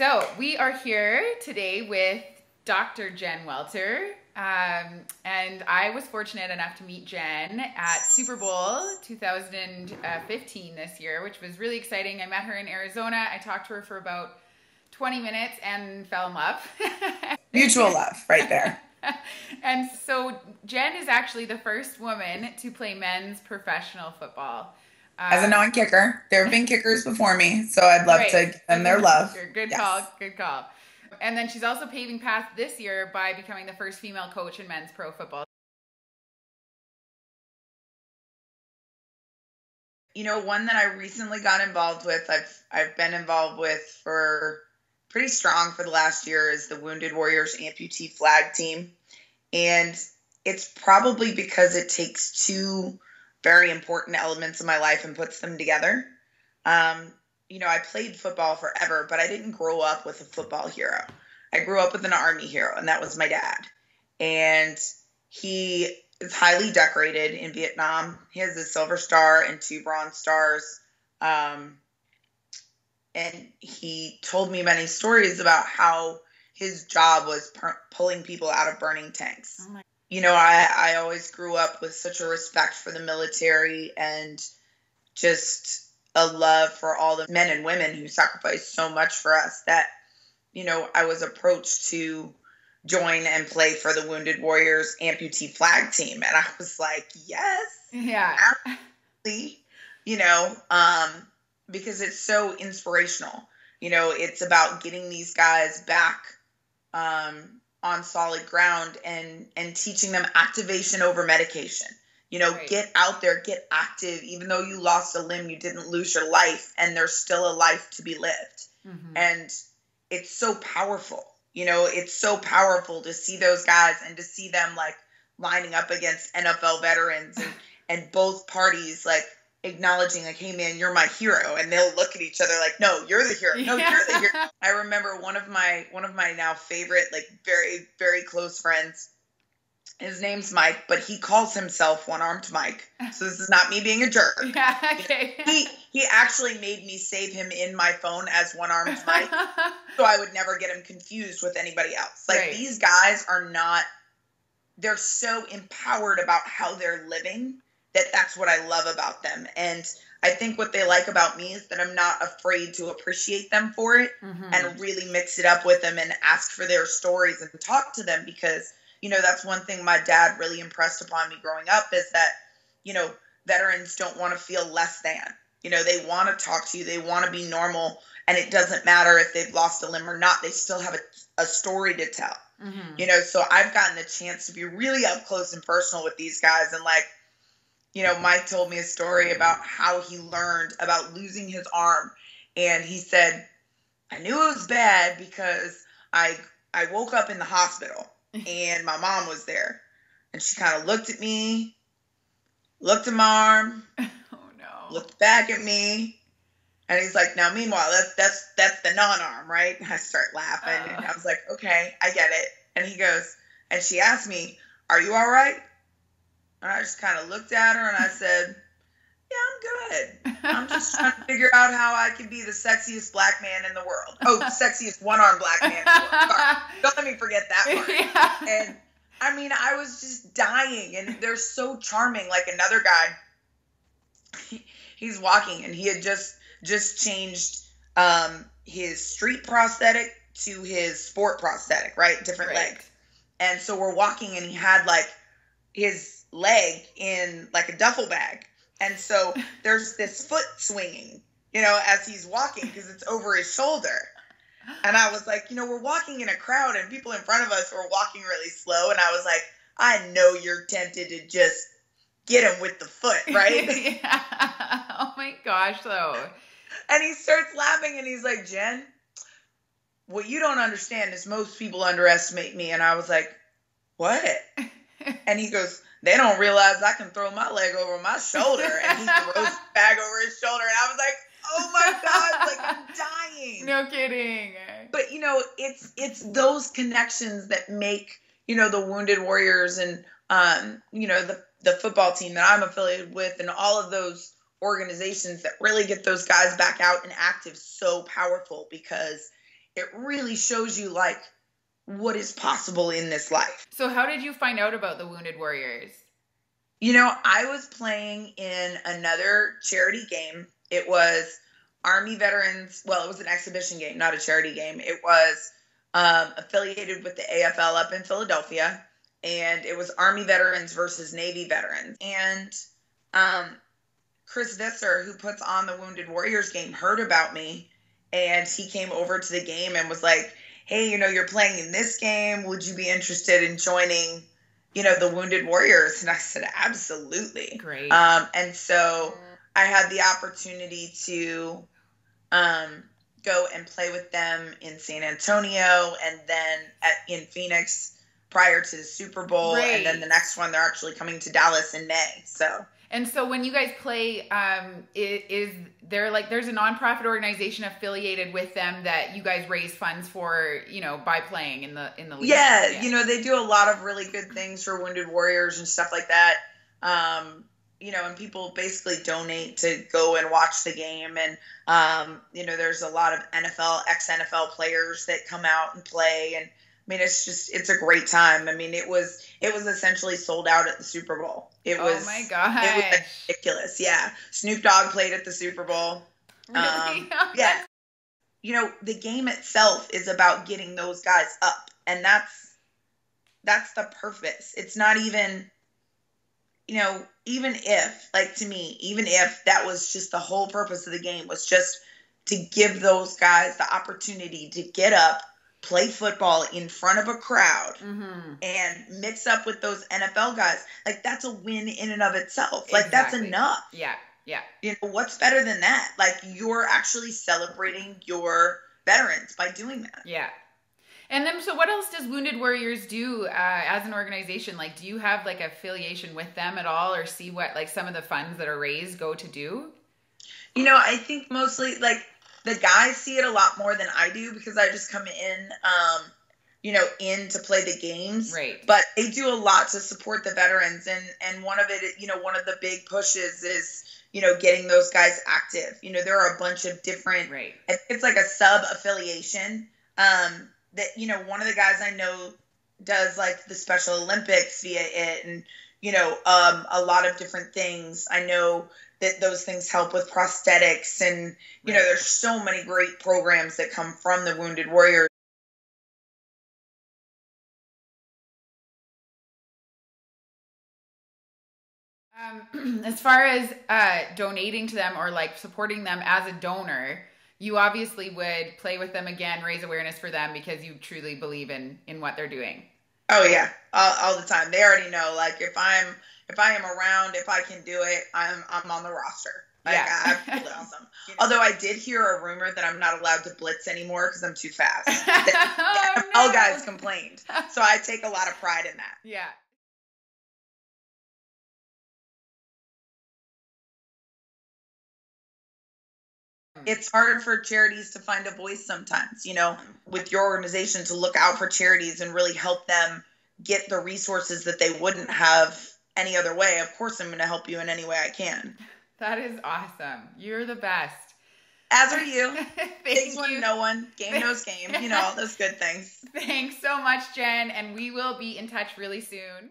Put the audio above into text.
So we are here today with Dr. Jen Welter. And I was fortunate enough to meet Jen at Super Bowl 2015 this year, which was really exciting. I met her in Arizona. I talked to her for about 20 minutes and fell in love. Mutual love right there. And so Jen is actually the first woman to play men's professional football. As a non-kicker, there have been kickers before me, so I'd love to give them their love. Good call, good call. And then she's also paving path this year by becoming the first female coach in men's pro football. You know, one that I recently got involved with, I've been involved with for pretty strong for the last year, is the Wounded Warriors Amputee flag team. And it's probably because it takes two very important elements of my life and puts them together. You know, I played football forever, but I didn't grow up with a football hero. I grew up with an Army hero, and that was my dad. And he is highly decorated in Vietnam. He has a Silver Star and 2 Bronze Stars. And he told me many stories about how his job was pulling people out of burning tanks. Oh my. You know, I always grew up with such a respect for the military and just a love for all the men and women who sacrificed so much for us that, you know, I was approached to join and play for the Wounded Warriors Amputee flag team. And I was like, yes, yeah, absolutely, you know, because it's so inspirational. You know, it's about getting these guys back on solid ground and teaching them activation over medication. You know, right. Get out there, get active. Even though you lost a limb, you didn't lose your life, and there's still a life to be lived. Mm-hmm. And it's so powerful. You know, it's so powerful to see those guys and to see them like lining up against NFL veterans and both parties like acknowledging like, hey man, you're my hero. And they'll look at each other like, no, you're the hero. No, yeah. You're the hero. I remember one of my now favorite, like very, very close friends. His name's Mike, but he calls himself One-Armed Mike. So this is not me being a jerk. Yeah, okay. He actually made me save him in my phone as One-Armed Mike, so I would never get him confused with anybody else. Like, right. These guys are not, they're so empowered about how they're living that that's what I love about them. And I think what they like about me is that I'm not afraid to appreciate them for it, mm-hmm. and really mix it up with them and ask for their stories and talk to them, because you know, that's one thing my dad really impressed upon me growing up is that, you know, veterans don't want to feel less than. You know, they want to talk to you. They want to be normal. And it doesn't matter if they've lost a limb or not. They still have a story to tell. Mm-hmm. You know, so I've gotten the chance to be really up close and personal with these guys. And like, you know, Mike told me a story about how he learned about losing his arm. And he said, I knew it was bad because I woke up in the hospital. And my mom was there, and she kind of looked at me, looked at my arm, oh no, looked back at me, and he's like, "Now, meanwhile, that's the non-arm, right?" And I start laughing, and I was like, "Okay, I get it." And he goes, and she asked me, "Are you all right?" And I just kind of looked at her, and I said, "Yeah, I'm good. I'm just trying to figure out how I can be the sexiest black man in the world. Oh, sexiest one-armed black man in the world. Sorry. Don't let me forget that part." Yeah. And I mean, I was just dying, and they're so charming. Like another guy, he's walking, and he had just changed his street prosthetic to his sport prosthetic, right? Different leg. And so we're walking, and he had like his leg in like a duffel bag. And so there's this foot swinging, you know, as he's walking because it's over his shoulder. And I was like, you know, we're walking in a crowd and people in front of us were walking really slow. And I was like, I know you're tempted to just get him with the foot, right? Yeah. Oh my gosh, though. And he starts laughing and he's like, Jen, what you don't understand is most people underestimate me. And I was like, what? And he goes, they don't realize I can throw my leg over my shoulder. And he throws the bag over his shoulder. And I was like, oh my God, like I'm dying. No kidding. But, you know, it's those connections that make, you know, the Wounded Warriors and, you know, the football team that I'm affiliated with and all of those organizations that really get those guys back out and active so powerful, because it really shows you like what is possible in this life. So how did you find out about the Wounded Warriors? You know, I was playing in another charity game. It was Army Veterans. Well, it was an exhibition game, not a charity game. It was affiliated with the AFL up in Philadelphia, and it was Army Veterans versus Navy Veterans. And Chris Visser, who puts on the Wounded Warriors game, heard about me, and he came over to the game and was like, hey, you know, you're playing in this game. Would you be interested in joining, you know, the Wounded Warriors? And I said, absolutely. Great. And so I had the opportunity to go and play with them in San Antonio, and then in Phoenix prior to the Super Bowl. Right. And then the next one, they're actually coming to Dallas in May. And so when you guys play, is there like, there's a nonprofit organization affiliated with them that you guys raise funds for, you know, by playing in the league? Yeah, you know, they do a lot of really good things for Wounded Warriors and stuff like that. You know, and people basically donate to go and watch the game. And, you know, there's a lot of ex-NFL players that come out and play. And I mean, it's a great time. I mean, it was essentially sold out at the Super Bowl. Oh my gosh. It was ridiculous. Yeah. Snoop Dogg played at the Super Bowl. Really? Yeah. You know, the game itself is about getting those guys up. And that's the purpose. It's not even, you know, even if, like, to me, even if that was just the whole purpose of the game, was just to give those guys the opportunity to get up, play football in front of a crowd, and mix up with those NFL guys, like, that's a win in and of itself. Like, that's enough. Yeah. You know, what's better than that? Like, you're actually celebrating your veterans by doing that. Yeah. And then, so what else does Wounded Warriors do as an organization? Like, do you have like affiliation with them at all, or see what like some of the funds that are raised go to do? You know, I think mostly like the guys see it a lot more than I do, because I just come in, you know, in to play the games. Right. But they do a lot to support the veterans. And one of it, you know, one of the big pushes is, you know, getting those guys active. You know, there are a bunch of different, right. It's like a sub affiliation. That, you know, one of the guys I know does like the Special Olympics via it, and, you know, a lot of different things. I know that those things help with prosthetics, and, you know, there's so many great programs that come from the Wounded Warriors. As far as donating to them or like supporting them as a donor, you obviously would play with them again, raise awareness for them, because you truly believe in what they're doing. Oh yeah, all the time. They already know. Like, if I am around, if I can do it, I'm on the roster. Like, yeah. I'm awesome. Although I did hear a rumor that I'm not allowed to blitz anymore because I'm too fast. All guys complained, so I take a lot of pride in that. Yeah. It's hard for charities to find a voice sometimes, you know, with your organization, to look out for charities and really help them get the resources that they wouldn't have any other way. Of course, I'm going to help you in any way I can. That is awesome. You're the best. As are you. Thank one, you. No one. Game knows game. You know, all those good things. Thanks so much, Jen. And we will be in touch really soon.